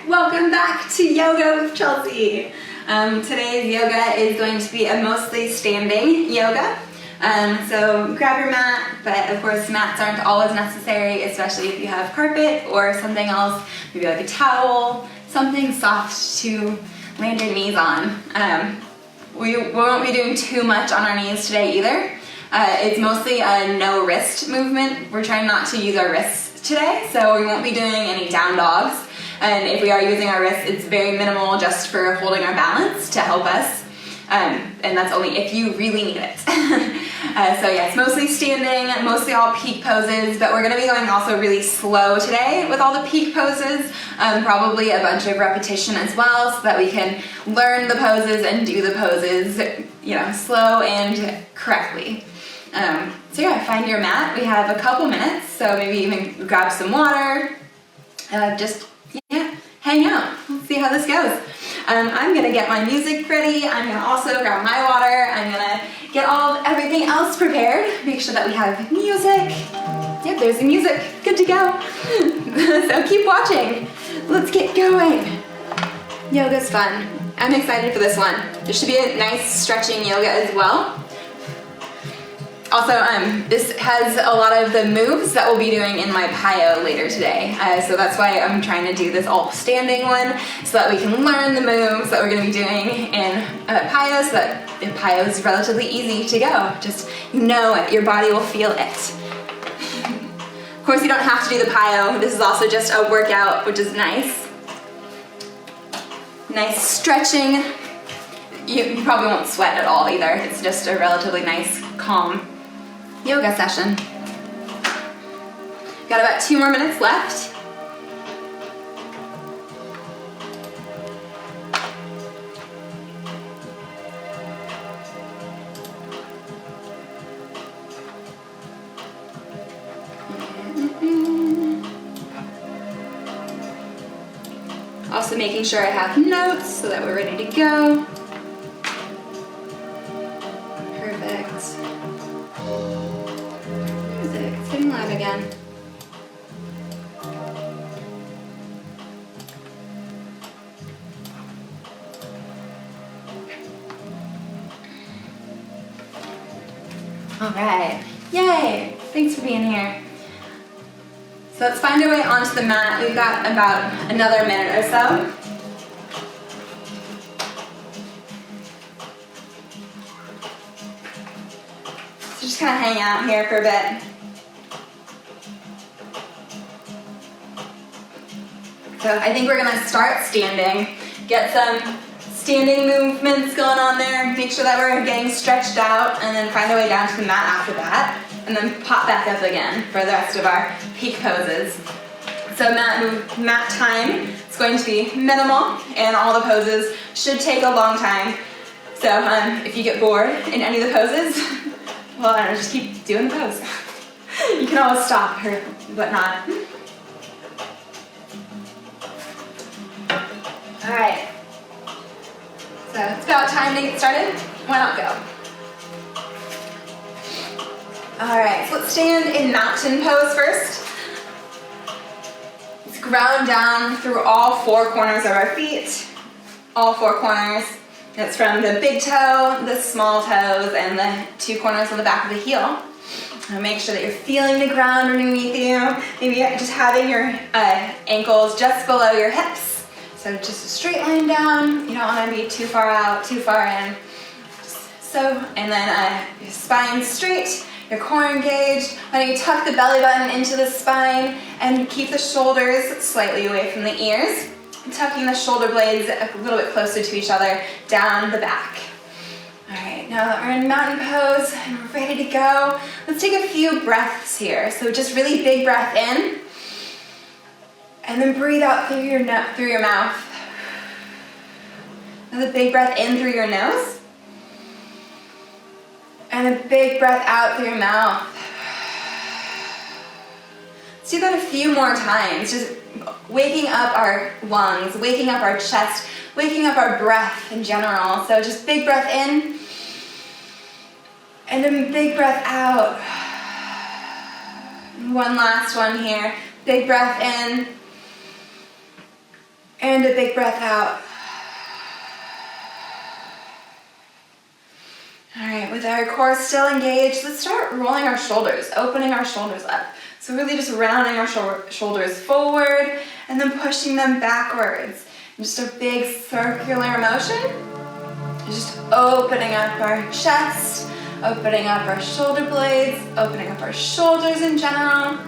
Welcome back to Yoga with Chelsea. Today's yoga is going to be a mostly standing yoga. So grab your mat, but of course mats aren't always necessary, especially if you have carpet or something else, maybe like a towel, something soft to land your knees on. We won't be doing too much on our knees today either. It's mostly a no wrist movement. We're trying not to use our wrists today, so we won't be doing any down dogs. And if we are using our wrists, it's very minimal just for holding our balance to help us. And that's only if you really need it. So yes, mostly standing, mostly all peak poses, but we're gonna be going also really slow today with all the peak poses, probably a bunch of repetition as well so that we can learn the poses and do the poses, slow and correctly. So yeah, find your mat. We have a couple minutes, so maybe even grab some water, hang out. Let's see how this goes. I'm gonna get my music ready. I'm gonna also grab my water. I'm gonna get everything else prepared. Make sure that we have music. Yep, there's the music. Good to go. So keep watching. Let's get going. Yoga's fun. I'm excited for this one. There should be a nice stretching yoga as well. Also, this has a lot of the moves that we'll be doing in my PIO later today. So that's why I'm trying to do this all standing one, so that we can learn the moves that we're going to be doing in PIO, so that PIO is relatively easy to go. Just know it, your body will feel it. Of course, you don't have to do the PIO. This is also just a workout, which is nice. Nice stretching. You probably won't sweat at all either. It's just a relatively nice, calm yoga session. Got about 2 more minutes left. Also making sure I have notes so that we're ready to go. Perfect. It's getting live again. All right, yay, thanks for being here. So let's find our way onto the mat. We've got about another minute or so. So just kind of hang out here for a bit. So I think we're gonna start standing, get some standing movements going on there, make sure that we're getting stretched out, and then find our way down to the mat after that, and then pop back up again for the rest of our peak poses. So mat time is going to be minimal, and all the poses should take a long time. So if you get bored in any of the poses, well, I don't know, just keep doing the pose. You can always stop or whatnot. All right, so it's about time to get started. Why not go? All right, so let's stand in mountain pose first. Let's ground down through all 4 corners of our feet. All 4 corners. That's from the big toe, the small toes, and the 2 corners on the back of the heel. And make sure that you're feeling the ground underneath you. Maybe just having your ankles just below your hips. So just a straight line down. You don't want to be too far out, too far in. And then your spine straight, your core engaged. Why don't you tuck the belly button into the spine and keep the shoulders slightly away from the ears. Tucking the shoulder blades a little bit closer to each other down the back. All right, now that we're in mountain pose and we're ready to go, let's take a few breaths here. So just really big breath in. And then breathe out through your mouth. Another big breath in through your nose. And a big breath out through your mouth. Let's do that a few more times. Just waking up our lungs, waking up our chest, waking up our breath in general. So just big breath in. And then big breath out. And one last one here. Big breath in. And a big breath out. All right, with our core still engaged, let's start rolling our shoulders, opening our shoulders up. So really just rounding our shoulders forward and then pushing them backwards. Just a big circular motion. Just opening up our chest, opening up our shoulder blades, opening up our shoulders in general.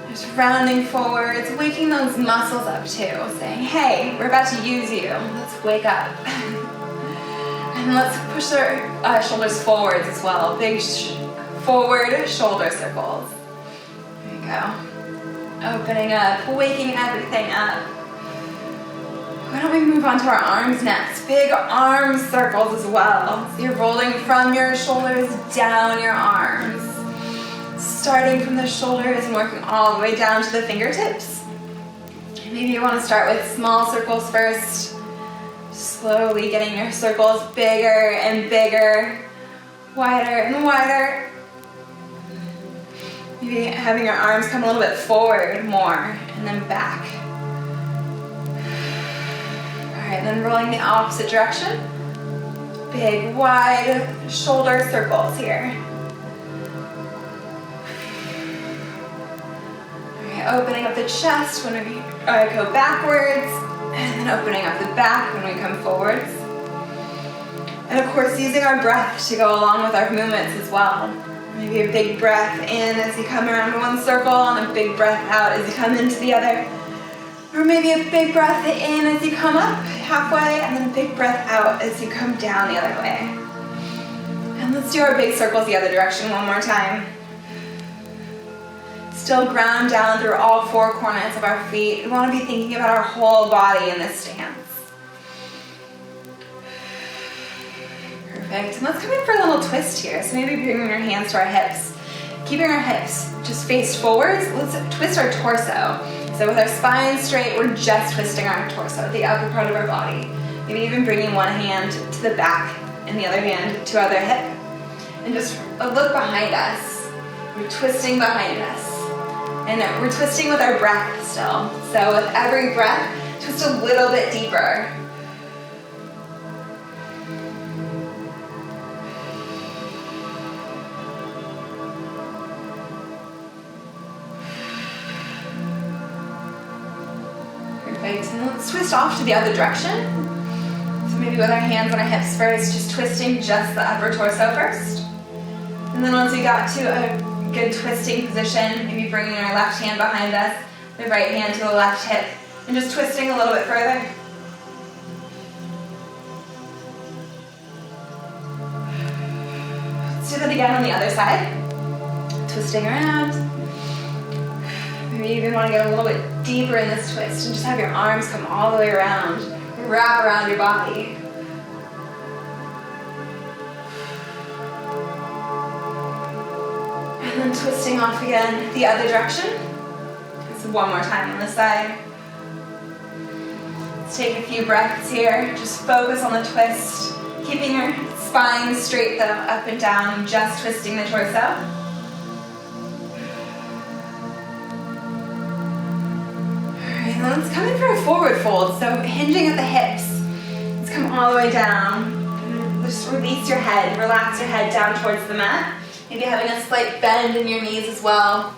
Just rounding forwards, waking those muscles up too, saying, hey, we're about to use you. Let's wake up. And let's push our shoulders forwards as well. Big forward shoulder circles. There you go. Opening up, waking everything up. Why don't we move on to our arms next? Big arm circles as well. So you're rolling from your shoulders down your arms. Starting from the shoulders and working all the way down to the fingertips. Maybe you want to start with small circles first. Slowly getting your circles bigger and bigger, wider and wider. Maybe having your arms come a little bit forward more and then back. All right, then rolling the opposite direction. Big, wide shoulder circles here. All right, opening up the chest when we go backwards. And then opening up the back when we come forwards. And of course, using our breath to go along with our movements as well. Maybe a big breath in as you come around one circle and a big breath out as you come into the other. Or maybe a big breath in as you come up halfway and then a big breath out as you come down the other way. And let's do our big circles the other direction one more time. Still ground down through all four corners of our feet. We want to be thinking about our whole body in this stance. Perfect. And let's come in for a little twist here. So maybe bringing your hands to our hips. Keeping our hips just faced forwards, let's twist our torso. So with our spine straight, we're just twisting our torso, the upper part of our body. Maybe even bringing one hand to the back and the other hand to our other hip. And just look behind us. We're twisting behind us. And we're twisting with our breath still. So with every breath, twist a little bit deeper. Perfect. And let's twist off to the other direction. So maybe with our hands on our hips first, just twisting just the upper torso first. And then once we got to a good twisting position, maybe bringing our left hand behind us, the right hand to the left hip, and just twisting a little bit further. Let's do that again on the other side. Twisting around. Maybe you even want to get a little bit deeper in this twist and just have your arms come all the way around, wrap around your body. And then twisting off again the other direction. So one more time on this side. Let's take a few breaths here. Just focus on the twist. Keeping your spine straight though, up and down, just twisting the torso. Alright, then let's come in for a forward fold. So hinging at the hips. Let's come all the way down. Just release your head, relax your head down towards the mat. Maybe having a slight bend in your knees as well.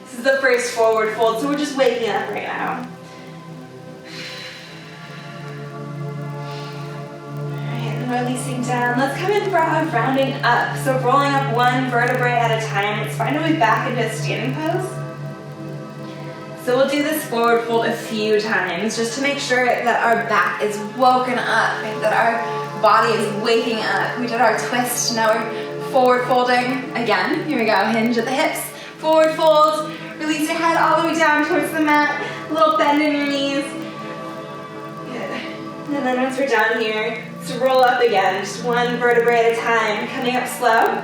This is the first forward fold, so we're just waking up right now. Alright, and releasing down. Let's come in for a rounding up. So rolling up one vertebrae at a time. Let's find our way back into a standing pose. So we'll do this forward fold a few times just to make sure that our back is woken up, that our body is waking up. We did our twist, now we're forward folding again. Here we go, hinge at the hips. Forward fold, release your head all the way down towards the mat. A little bend in your knees. Good. And then once we're down here, let's roll up again, just one vertebrae at a time, coming up slow.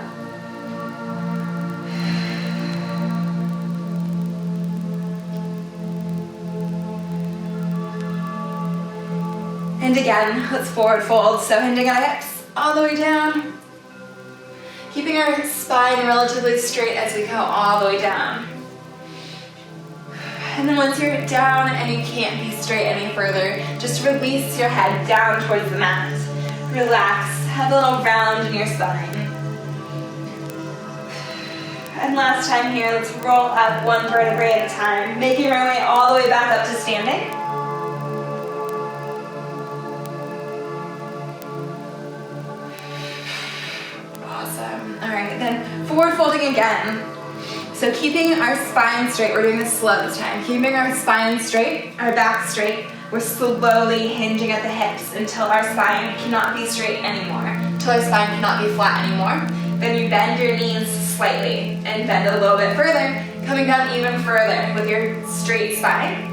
And again, let's forward fold. So hinging at our hips all the way down. Keeping our spine relatively straight as we go all the way down. And then once you're down and you can't be straight any further, just release your head down towards the mat. Relax, have a little round in your spine. And last time here, let's roll up one vertebrae at a time, making our way all the way back up to standing. Awesome. All right, then forward folding again. So keeping our spine straight, we're doing this slow this time. Keeping our spine straight, our back straight, we're slowly hinging at the hips until our spine cannot be straight anymore, until our spine cannot be flat anymore. Then you bend your knees slightly and bend a little bit further, coming down even further with your straight spine.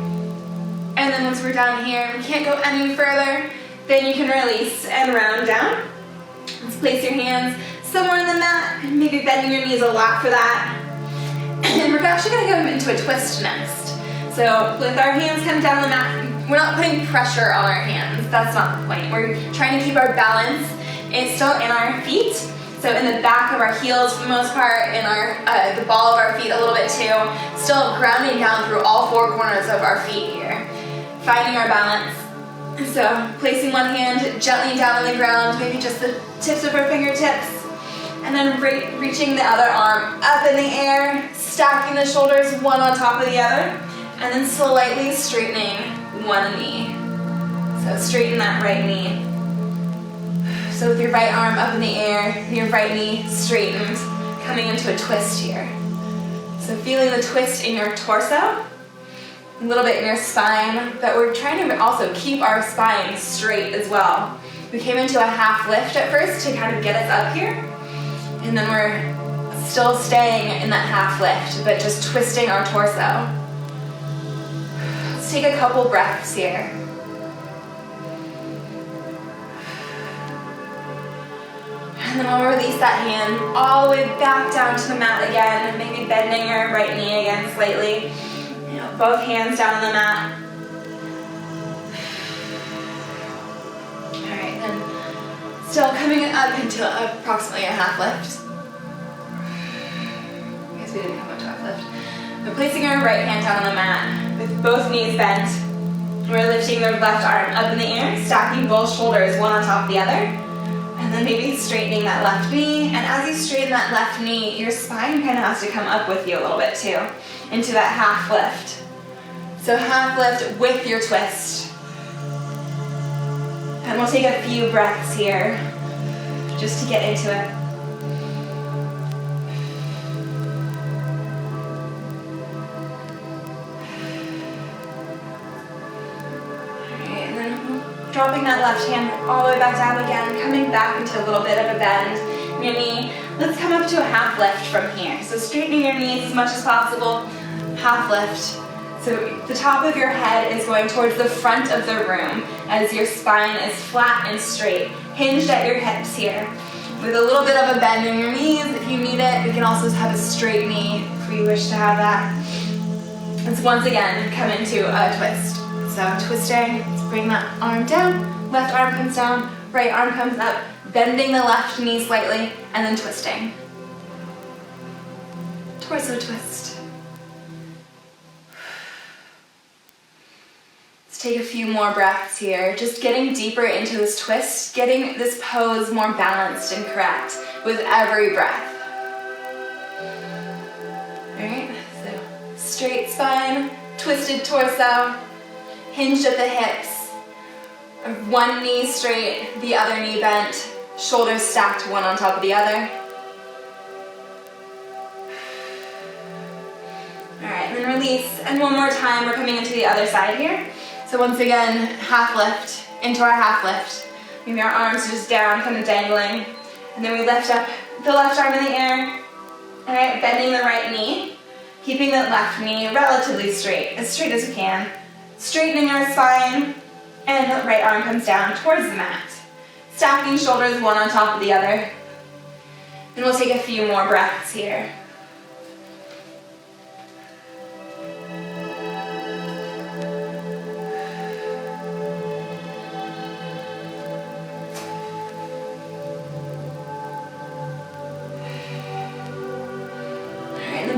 And then once we're down here, we can't go any further, then you can release and round down. Let's place your hands somewhere on the mat, maybe bending your knees a lot for that. And we're actually going to go into a twist next. So with our hands kind of down on the mat, we're not putting pressure on our hands. That's not the point. We're trying to keep our balance still in our feet. So in the back of our heels for the most part, in our the ball of our feet a little bit too. Still grounding down through all four corners of our feet here. Finding our balance. So placing one hand gently down on the ground, maybe just the tips of our fingertips. And then reaching the other arm up in the air, stacking the shoulders one on top of the other, and then slightly straightening one knee. So straighten that right knee. So with your right arm up in the air, your right knee straightened, coming into a twist here. So feeling the twist in your torso, a little bit in your spine, but we're trying to also keep our spine straight as well. We came into a half lift at first to kind of get us up here. And then we're still staying in that half lift, but just twisting our torso. Let's take a couple breaths here. And then we'll release that hand all the way back down to the mat again, maybe bending your right knee again slightly. Both hands down on the mat. All right, then still coming up into approximately a half lift. I guess we didn't come up to half lift. But placing our right hand down on the mat with both knees bent. We're lifting the left arm up in the air, stacking both shoulders one on top of the other. And then maybe straightening that left knee. And as you straighten that left knee, your spine kind of has to come up with you a little bit too, into that half lift. So half lift with your twist. And we'll take a few breaths here just to get into it. Alright, and then dropping that left hand all the way back down again, coming back into a little bit of a bend in your knee. Let's come up to a half lift from here. So straightening your knees as much as possible, half lift. So the top of your head is going towards the front of the room as your spine is flat and straight, hinged at your hips here. With a little bit of a bend in your knees if you need it. We can also have a straight knee if we wish to have that. Let's once again come into a twist. So twisting, let's bring that arm down, left arm comes down, right arm comes up, bending the left knee slightly, and then twisting. Torso twist. Take a few more breaths here, just getting deeper into this twist, getting this pose more balanced and correct with every breath. Alright, so straight spine, twisted torso, hinged at the hips, one knee straight, the other knee bent, shoulders stacked one on top of the other. Alright, and then release, and one more time, we're coming into the other side here. So once again, half lift, into our half lift. Maybe our arms are just down, kind of dangling. And then we lift up the left arm in the air. All right, bending the right knee. Keeping the left knee relatively straight as we can. Straightening our spine. And the right arm comes down towards the mat. Stacking shoulders one on top of the other. And we'll take a few more breaths here.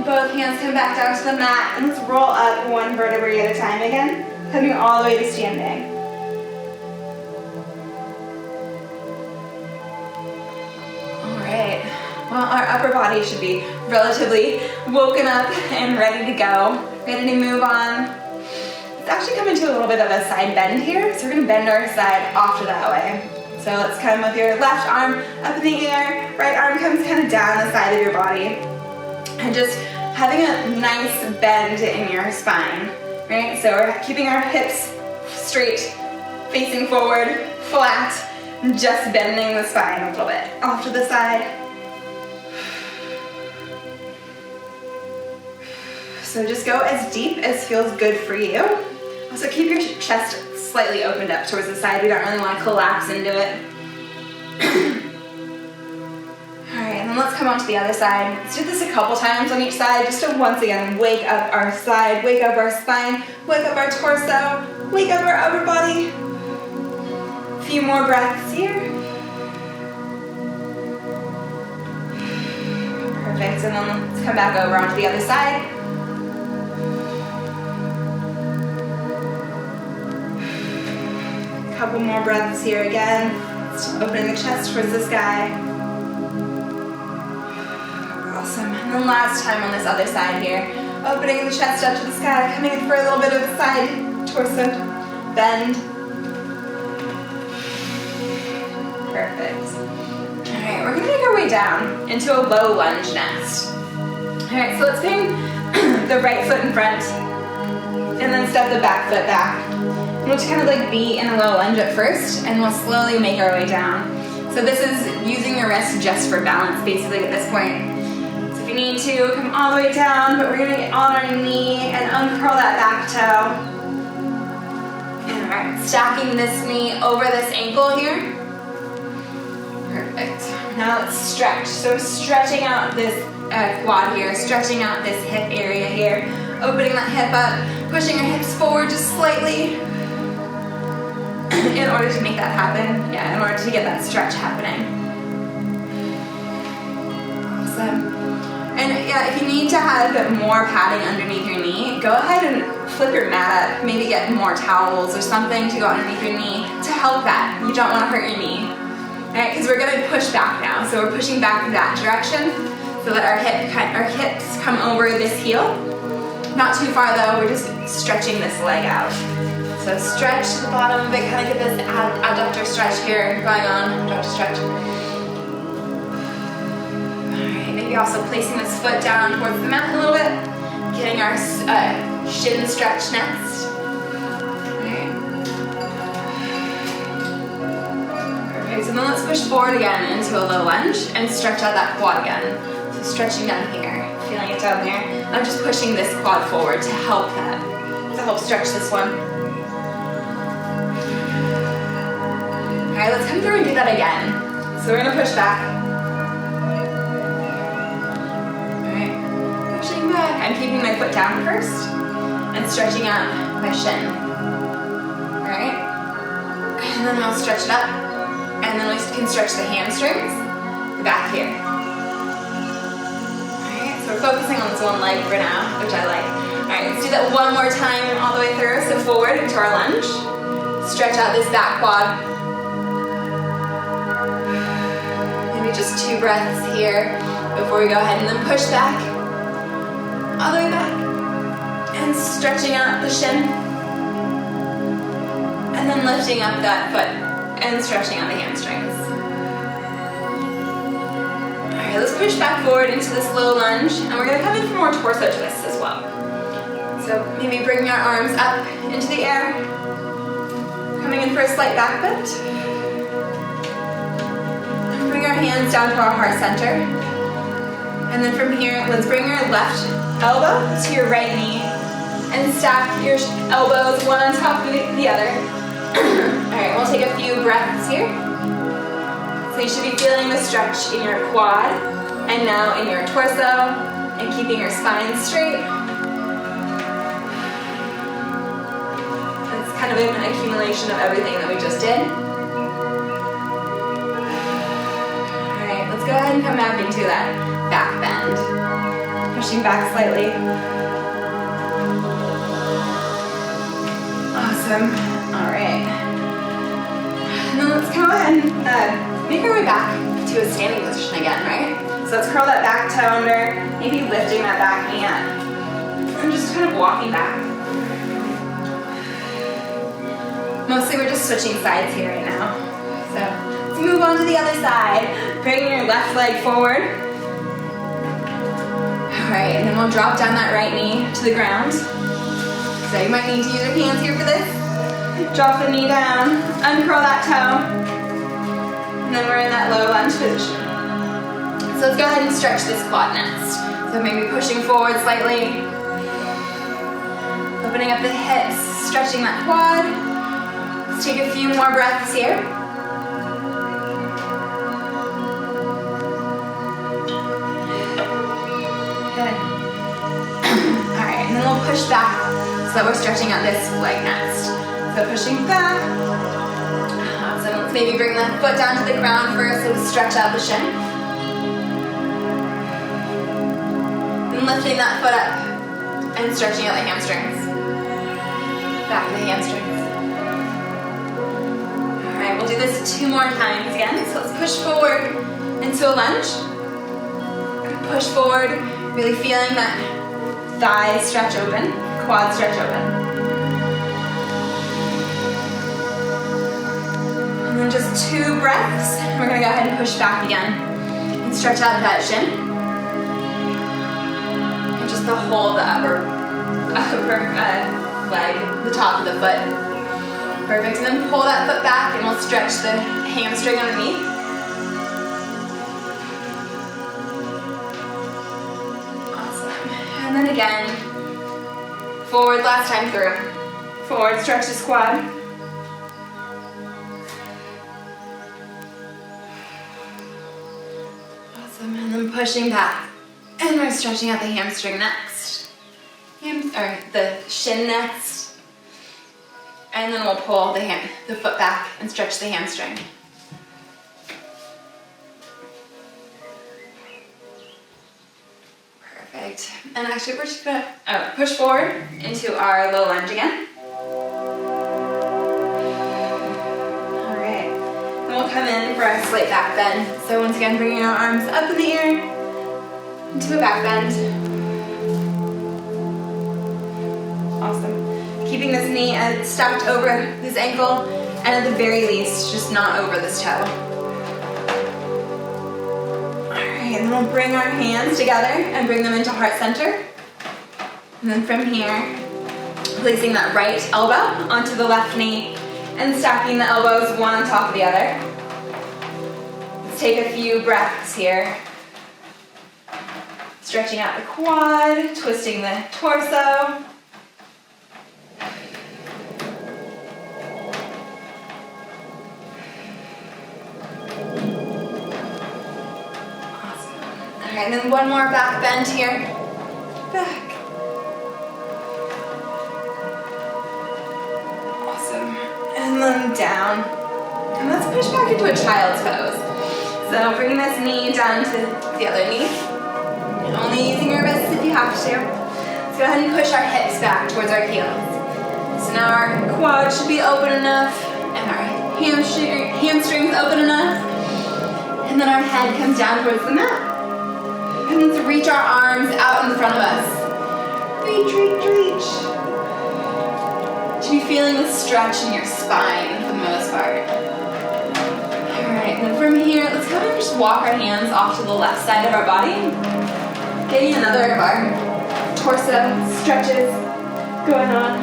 Both hands come back down to the mat, and let's roll up one vertebrae at a time again, coming all the way to standing. All right. Well, our upper body should be relatively woken up and ready to go, ready to move on. Let's actually come into a little bit of a side bend here, so we're going to bend our side off to that way. So let's come with your left arm up in the air, right arm comes kind of down the side of your body. And just having a nice bend in your spine, right? So we're keeping our hips straight, facing forward, flat, just bending the spine a little bit. Off to the side. So just go as deep as feels good for you. Also keep your chest slightly opened up towards the side. We don't really want to collapse into it. Alright, and then let's come on to the other side. Let's do this a couple times on each side, just to once again wake up our side, wake up our spine, wake up our torso, wake up our upper body. A few more breaths here. Perfect, and then let's come back over onto the other side. Couple more breaths here again. Just opening the chest towards the sky. Awesome. And then last time on this other side here. Opening the chest up to the sky, coming in for a little bit of a side torso bend. Perfect. Alright, we're going to make our way down into a low lunge next. Alright, so let's bring the right foot in front and then step the back foot back. We'll just kind of like be in a low lunge at first, and we'll slowly make our way down. So this is using your wrist just for balance, basically, at this point. So if you need to, come all the way down, but we're gonna get on our knee and uncurl that back toe. And all right, stacking this knee over this ankle here. Perfect. Now let's stretch. So stretching out this quad here, stretching out this hip area here, opening that hip up, pushing your hips forward just slightly. In order to make that happen, in order to get that stretch happening. Awesome. And if you need to have more padding underneath your knee, go ahead and flip your mat up, maybe get more towels or something to go underneath your knee to help that. You don't want to hurt your knee. Alright, because we're going to push back now. So we're pushing back in that direction so that our hips come over this heel. Not too far though, we're just stretching this leg out. So stretch to the bottom of it, kind of get this adductor stretch here going on, adductor stretch. Alright, maybe also placing this foot down towards the mat a little bit, getting our shin stretch next. Alright. Perfect, so then let's push forward again into a low lunge and stretch out that quad again. So stretching down here, feeling it down there. I'm just pushing this quad forward to help that, to help stretch this one. Alright, let's come through and do that again. So we're going to push back. Alright, pushing back. I'm keeping my foot down first and stretching out my shin. Alright, and then I'll stretch it up. And then we can stretch the hamstrings, the back here. Alright, so we're focusing on this one leg for now, which I like. Alright, let's do that one more time all the way through. So forward into our lunge. Stretch out this back quad. Just 2 breaths here before we go ahead and then push back, all the way back, and stretching out the shin, and then lifting up that foot and stretching out the hamstrings. Alright, let's push back forward into this low lunge, and we're going to come in for more torso twists as well. So maybe bringing our arms up into the air, coming in for a slight back bend. Bring our hands down to our heart center. And then from here, let's bring your left elbow to your right knee and stack your elbows one on top of the other. Alright, we'll take a few breaths here. So you should be feeling the stretch in your quad and now in your torso and keeping your spine straight. It's kind of an accumulation of everything that we just did. Go ahead and come back into that back bend. Pushing back slightly. Awesome. All right. Now let's go ahead and make our way back to a standing position again, right? So let's curl that back toe under, maybe lifting that back knee up. And just kind of walking back. Mostly we're just switching sides here right now. So let's move on to the other side. Bring your left leg forward. All right, and then we'll drop down that right knee to the ground. So you might need to use your hands here for this. Drop the knee down, uncurl that toe, and then we're in that low lunge position. So let's go ahead and stretch this quad next. So maybe pushing forward slightly, opening up the hips, stretching that quad. Let's take a few more breaths here. Good. All right, and then we'll push back so that we're stretching out this leg next. So pushing back. Awesome. Let's maybe bring the foot down to the ground first so we stretch out the shin. And lifting that foot up and stretching out the hamstrings. Back to the hamstrings. All right, we'll do this 2 more times again. So let's push forward into a lunge. Push forward, really feeling that thighs stretch open, quads stretch open. And then just 2 breaths. We're gonna go ahead and push back again and stretch out that shin. And just to hold the upper leg, the top of the foot. Perfect, and then pull that foot back and we'll stretch the hamstring underneath. Awesome, and then again, forward last time through. Forward, stretch this quad. And then pushing back, and we're stretching out the hamstring next, or the shin next, and then we'll pull the foot back and stretch the hamstring. Perfect. And actually, we're just gonna push forward into our low lunge again. We'll come in for a slight back bend. So once again, bringing our arms up in the air into a back bend. Awesome. Keeping this knee stacked over this ankle, and at the very least, just not over this toe. All right, and then we'll bring our hands together and bring them into heart center. And then from here, placing that right elbow onto the left knee, and stacking the elbows one on top of the other. Let's take a few breaths here. Stretching out the quad, twisting the torso. Awesome. All right, and then one more back bend here. Back. And then down. And let's push back into a child's pose. So bringing this knee down to the other knee. And only using your wrists if you have to. Let's go ahead and push our hips back towards our heels. So now our quad should be open enough and our hamstrings open enough. And then our head comes down towards the mat. And let's reach our arms out in front of us. Reach, reach, reach. You should be feeling the stretch in your spine for the most part. Alright, then from here, let's go ahead and just walk our hands off to the left side of our body. Getting another of our torso stretches going on.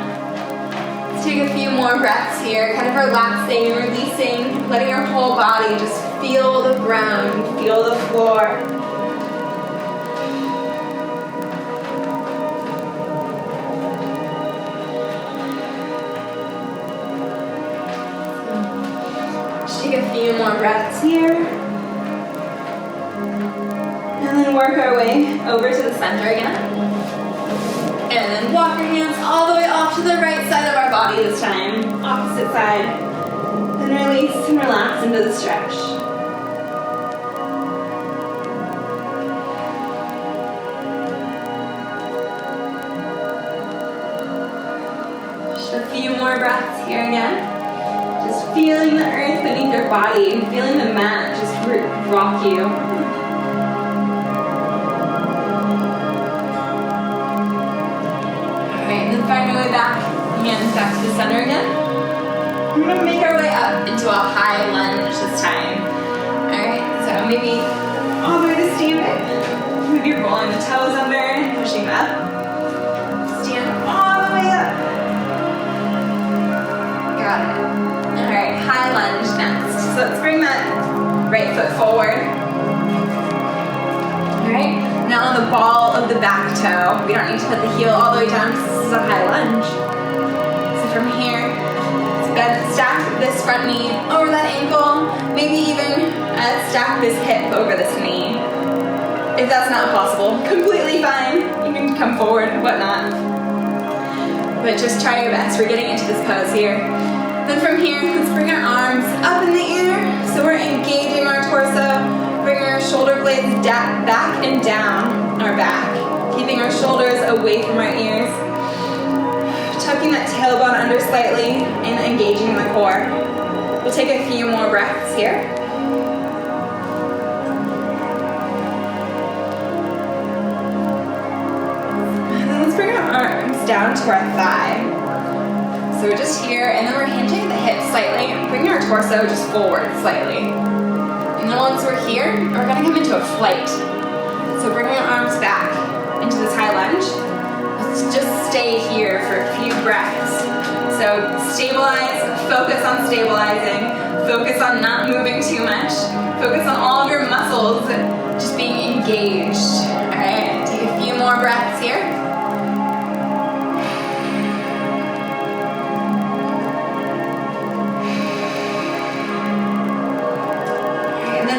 Let's take a few more breaths here, kind of relaxing and releasing, letting your whole body just feel the ground, feel the floor. Take a few more breaths here. And then work our way over to the center again. And then walk our hands all the way off to the right side of our body this time. Opposite side. Then release and relax into the stretch. Feeling the earth beneath your body and feeling the mat just rock you. Alright, and then find your way back, hands back to the center again. We're going to make our way up into a high lunge this time. Alright, so maybe all the way to standing. Maybe you're rolling the toes under and pushing up. Stand all the way up. Got it. Alright, high lunge next. So let's bring that right foot forward. Alright, now on the ball of the back toe. We don't need to put the heel all the way down because this is a high lunge. So from here, let's stack this front knee over that ankle. Maybe even stack this hip over this knee. If that's not possible, completely fine. You can come forward and whatnot. But just try your best. We're getting into this pose here. Then from here, let's bring our arms up in the air. So we're engaging our torso. Bring our shoulder blades back and down our back. Keeping our shoulders away from our ears. Tucking that tailbone under slightly and engaging the core. We'll take a few more breaths here. And then let's bring our arms down to our thigh. So we're just here, and then we're hinging the hips slightly, bringing our torso just forward slightly. And then once we're here, we're gonna come into a flight. So bringing our arms back into this high lunge. Let's just stay here for a few breaths. So stabilize, focus on stabilizing, focus on not moving too much, focus on all of your muscles just being engaged. All right, take a few more breaths here.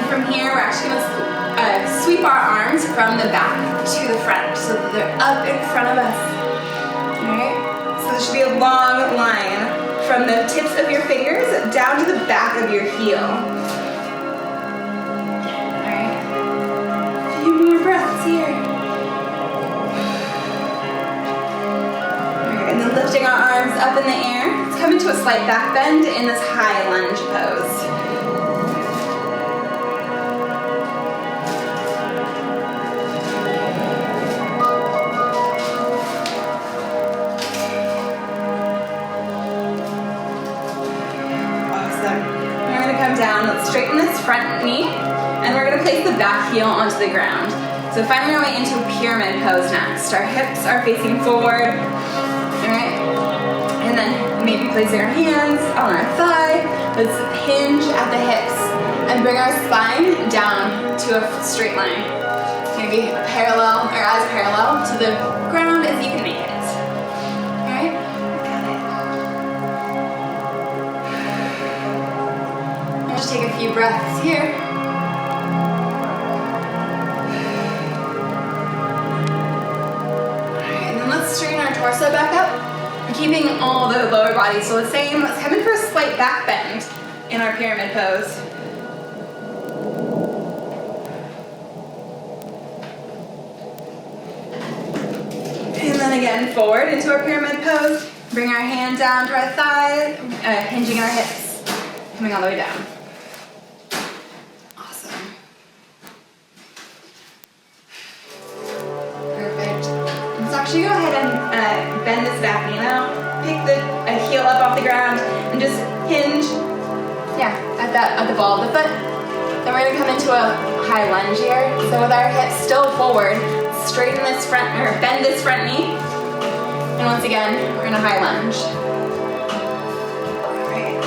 From here, we're actually going to sweep our arms from the back to the front so that they're up in front of us. Alright? So there should be a long line from the tips of your fingers down to the back of your heel. Alright? A few more breaths here. Alright, and then lifting our arms up in the air. Let's come into a slight back bend in this high lunge pose. Down, let's straighten this front knee, and we're going to place the back heel onto the ground. So finding our way into a pyramid pose next. Our hips are facing forward, alright? And then maybe placing our hands on our thigh. Let's hinge at the hips and bring our spine down to a straight line. Maybe parallel, or as parallel to the ground as you can make it. Take a few breaths here. Alright, and then let's straighten our torso back up. We're keeping all the lower body still the same. Let's come in for a slight back bend in our pyramid pose. And then again, forward into our pyramid pose. Bring our hand down to our thigh, hinging our hips, coming all the way down. Actually, go ahead and bend this back knee now. Pick the heel up off the ground and just hinge, at the ball of the foot. Then we're gonna come into a high lunge here. So with our hips still forward, straighten this front, or bend this front knee. And once again, we're in a high lunge. Great.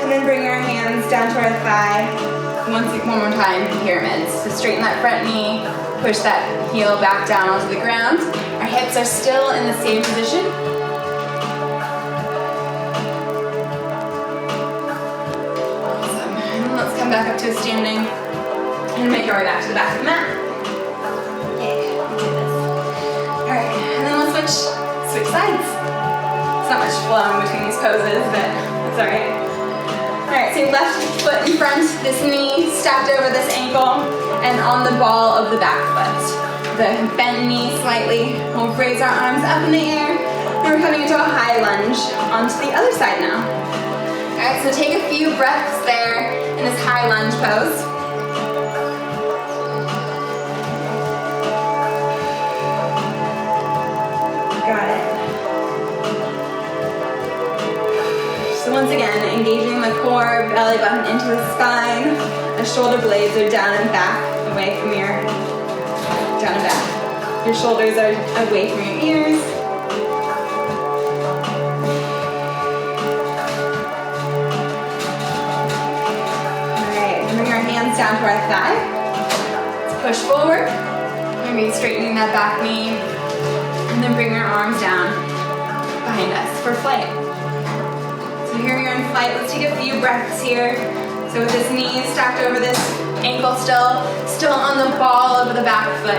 And then bring our hands down to our thigh. One more time, pyramids. So straighten that front knee, push that heel back down onto the ground. Our hips are still in the same position. Awesome. And then let's come back up to a standing and make our way back to the back of the mat. Yeah, let's do this. Alright, and then we'll switch sides. It's not much flow in between these poses, but it's alright. Alright, so left foot in front, this knee stacked over this ankle, and on the ball of the back foot. the bent knee slightly. We'll raise our arms up in the air, and we're coming into a high lunge onto the other side now. All right, so take a few breaths there in this high lunge pose. Got it. So once again, engaging the core, belly button into the spine. The shoulder blades are down and back, away from your, down and back. Your shoulders are away from your ears. Down to our thigh. Let's push forward. Maybe straightening that back knee. And then bring our arms down behind us for flight. So here we are in flight. Let's take a few breaths here. So with this knee stacked over this ankle still on the ball of the back foot.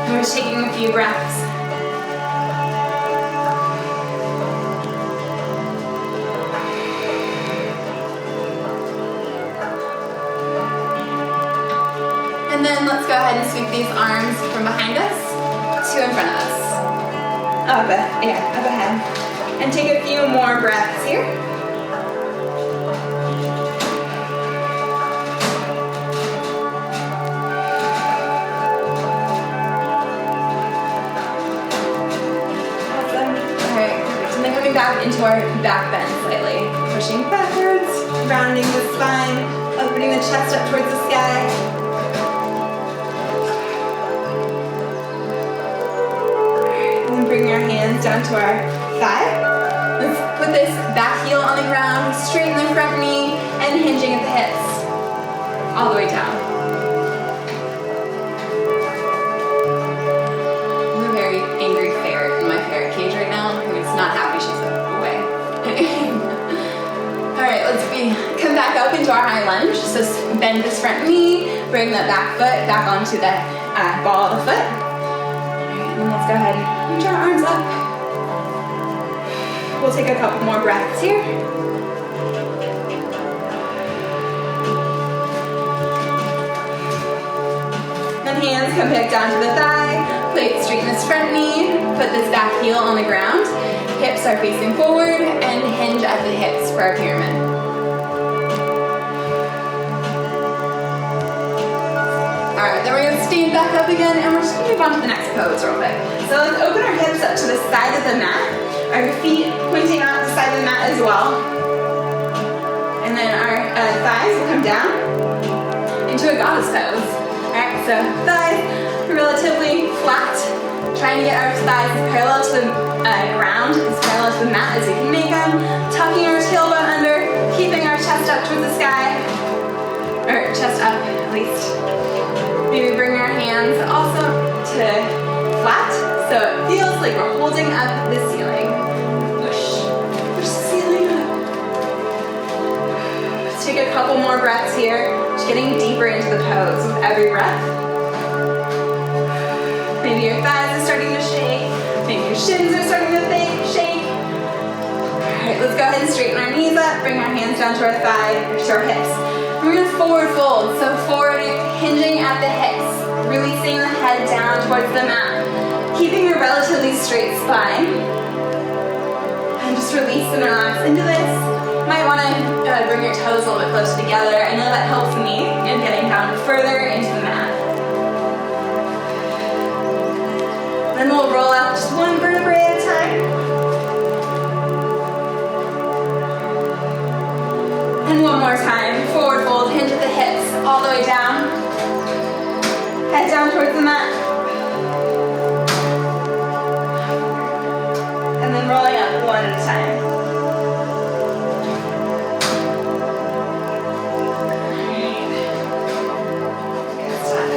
And we're just taking a few breaths. And then let's go ahead and sweep these arms from behind us to in front of us. Up ahead. And take a few more breaths here. Awesome. All right, perfect. And then coming back into our back bend slightly. Pushing backwards, rounding the spine, opening the chest up towards the sky. Bring your hands down to our thigh. Let's put this back heel on the ground, straighten the front knee, and hinging at the hips. All the way down. I'm a very angry ferret in my ferret cage right now. It's not happy, she's away. Alright, come back up into our high lunge. So bend this front knee, bring that back foot back onto the ball of the foot. And let's go ahead and reach our arms up. We'll take a couple more breaths here. Then hands come back down to the thigh. Plate straighten this front knee. Put this back heel on the ground. Hips are facing forward and hinge at the hips for our pyramid. Alright, then we're going to stand back up again and we're just going to move on to the next pose real quick. So let's open our hips up to the side of the mat. Our feet pointing out the side of the mat as well. And then our thighs will come down into a goddess pose. Alright, so thighs relatively flat. Trying to get our thighs as parallel to the ground, as parallel to the mat as we can make them. Tucking our tailbone under, keeping our chest up towards the sky. Or chest up, at least. Maybe bring our hands also to flat, so it feels like we're holding up the ceiling. Push the ceiling up. Let's take a couple more breaths here, just getting deeper into the pose with every breath. Maybe your thighs are starting to shake, maybe your shins are starting to shake. Alright, let's go ahead and straighten our knees up, bring our hands down to our to our hips. We're going to forward fold, so forward hinging at the hips, releasing the head down towards the mat, keeping a relatively straight spine, and just release and relax into this. Might want to bring your toes a little bit closer together. I know that helps me in getting down further into the mat. Then we'll roll out just one vertebrae at a time. And one more time, forward fold, hinge at the hips, all the way down. Head down towards the mat. And then rolling up one at a time. Good stuff.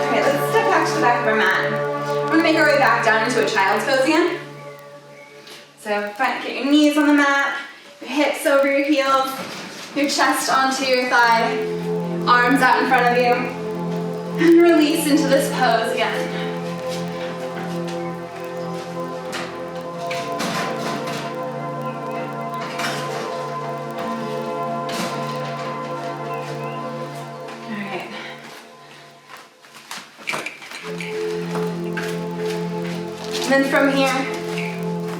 Alright, let's step back to the back of our mat. We're going to make our way back down into a child's pose again. So get your knees on the mat. Your hips over your heels, your chest onto your thigh, arms out in front of you, and release into this pose again. Alright. And then from here,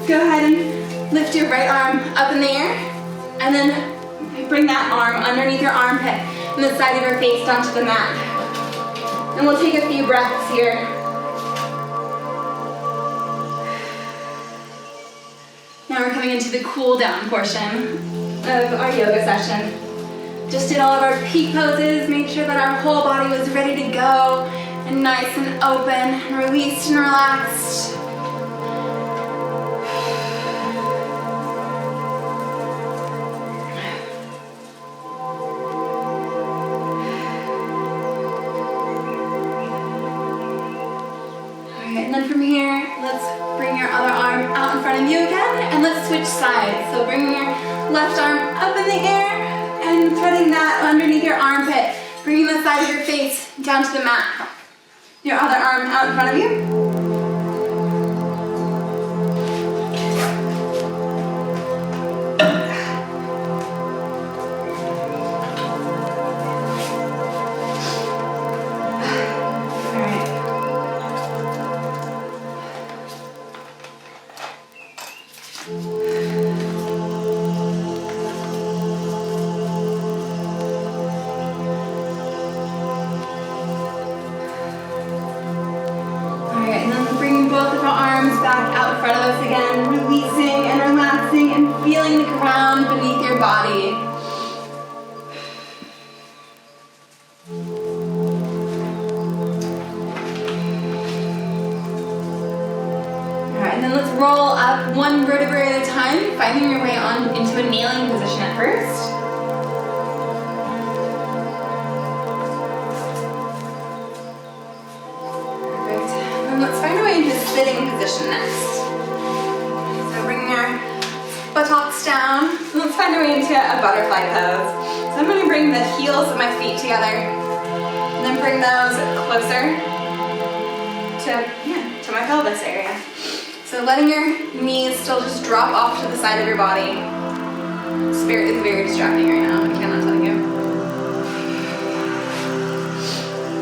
go ahead and lift your right arm up in the air, and then bring that arm underneath your armpit and the side of your face down to the mat. And we'll take a few breaths here. Now we're coming into the cool down portion of our yoga session. Just did all of our peak poses, made sure that our whole body was ready to go and nice and open and released and relaxed. Alright, and then from here, let's bring your other arm out in front of you again, and let's switch sides. So bring your left arm up in the air and threading that underneath your armpit, bringing the side of your face down to the mat. Your other arm out in front of you. Roll up one vertebrae at a time, finding your way on into a kneeling position at first. Perfect. And let's find our way into sitting position next. So bring your buttocks down. And let's find our way into a butterfly pose. So I'm going to bring the heels of my feet together, and then bring those closer to my pelvis area. So letting your knees still just drop off to the side of your body. Spirit is very distracting right now, I cannot tell you.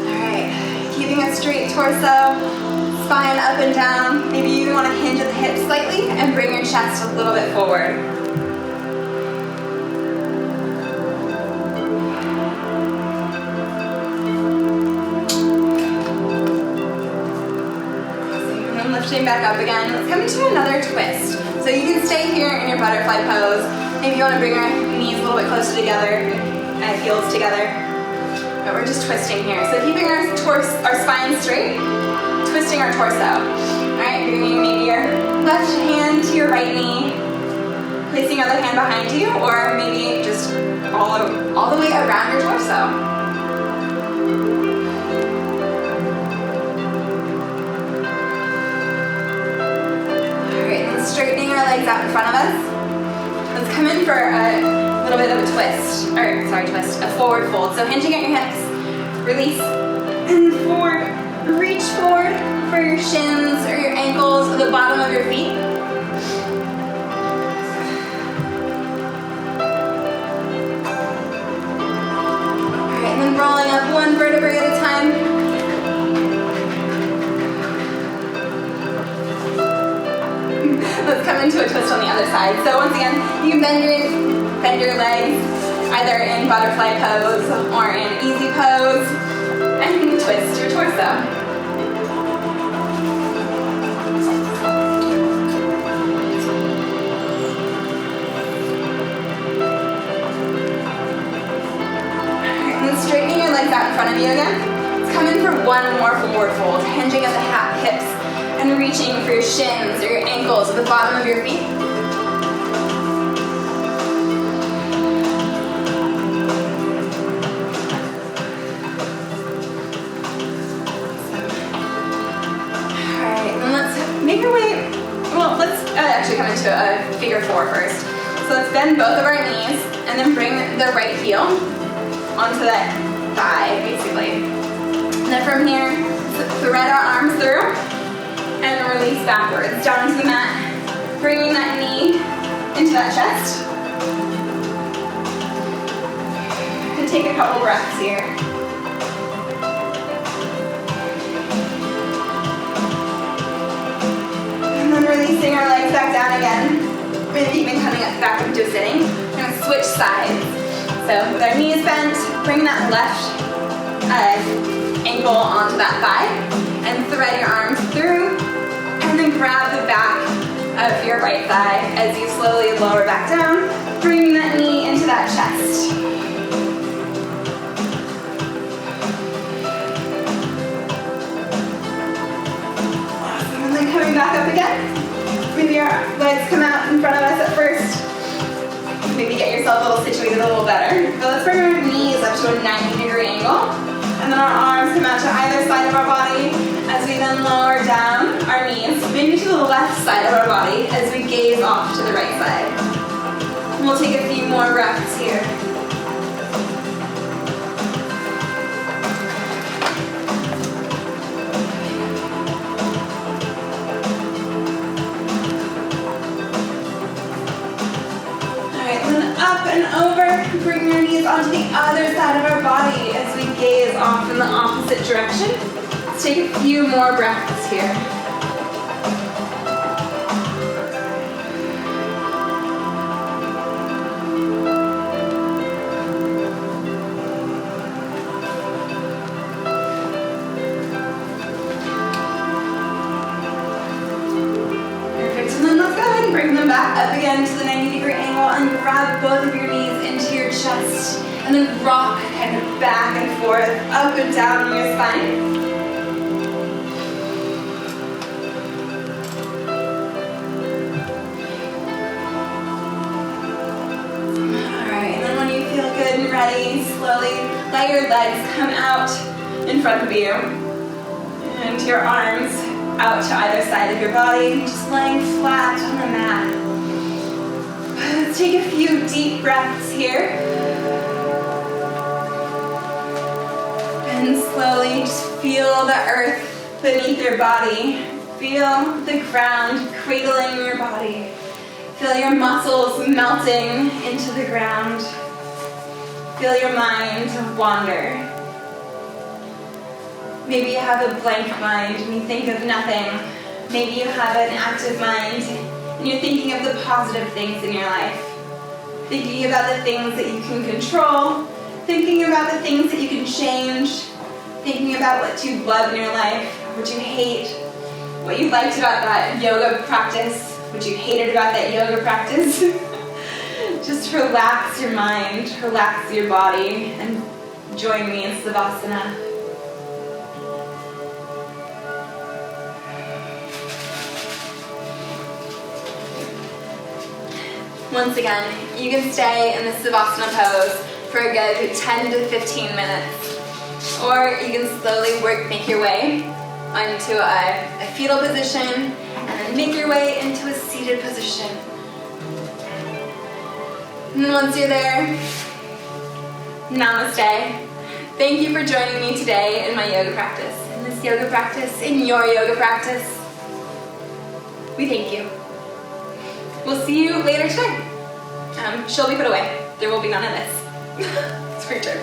Alright, keeping a straight torso, spine up and down. Maybe you want to hinge at the hips slightly and bring your chest a little bit forward. Lifting back up again. Let's come into another twist. So you can stay here in your butterfly pose. Maybe you want to bring our knees a little bit closer together and heels together. But we're just twisting here. So keeping our spine straight, twisting our torso. Alright, bringing maybe your left hand to your right knee, placing your other hand behind you, or maybe just all the way around your torso. Straightening our legs out in front of us. Let's come in for a little bit of a a forward fold. So hinging at your hips, release, and forward, reach forward for your shins or your ankles or the bottom of your feet. Alright, and then rolling up one vertebrae at a time. Let's come into a twist on the other side. So once again, you can bend your legs either in butterfly pose or in easy pose, and you can twist your torso. And then straightening your legs out in front of you again. Let's come in for one more forward fold, hinging at the hips and reaching for your shins or your ankles at the bottom of your feet. Alright, then let's make our way, let's actually come into a figure four first. So let's bend both of our knees and then bring the right heel onto that thigh, basically. And then from here, thread our arms through and release backwards down to the mat, bringing that knee into that chest. And take a couple breaths here. then again, maybe even coming back up to a sitting. We're going to switch sides. So with our knees bent, bring that left ankle onto that thigh and thread your arms through, and then grab the back of your right thigh as you slowly lower back down, bringing that knee into that chest. Awesome, and then coming back up again. Maybe your legs come out in front of us at first. Maybe get yourself a little situated a little better. But let's bring our knees up to a 90-degree angle. And then our arms come out to either side of our body as we then lower down our knees, maybe to the left side of our body as we gaze off to the right side. And we'll take a few more breaths here. Up and over, bring your knees onto the other side of our body as we gaze off in the opposite direction. Let's take a few more breaths here. Perfect, and then let's go ahead and bring them back up again to the 90-degree angle and grab both of your knees into your chest and then rock kind of back and forth, up and down in your spine. Alright, and then when you feel good and ready, slowly let your legs come out in front of you and your arms out to either side of your body, just laying flat on the mat. Let's take a few deep breaths here. And slowly just feel the earth beneath your body. Feel the ground cradling your body. Feel your muscles melting into the ground. Feel your mind wander. Maybe you have a blank mind and you think of nothing. Maybe you have an active mind and you're thinking of the positive things in your life. Thinking about the things that you can control. Thinking about the things that you can change. Thinking about what you love in your life, what you hate, what you liked about that yoga practice, what you hated about that yoga practice. Just relax your mind, relax your body, and join me in Savasana. Once again, you can stay in the Savasana pose for a good 10 to 15 minutes. Or you can slowly make your way onto a fetal position and then make your way into a seated position. And once you're there, namaste. Thank you for joining me today in my yoga practice. In this yoga practice, in your yoga practice. We thank you. We'll see you later today. She'll be put away. There will be none of this. It's for your turn.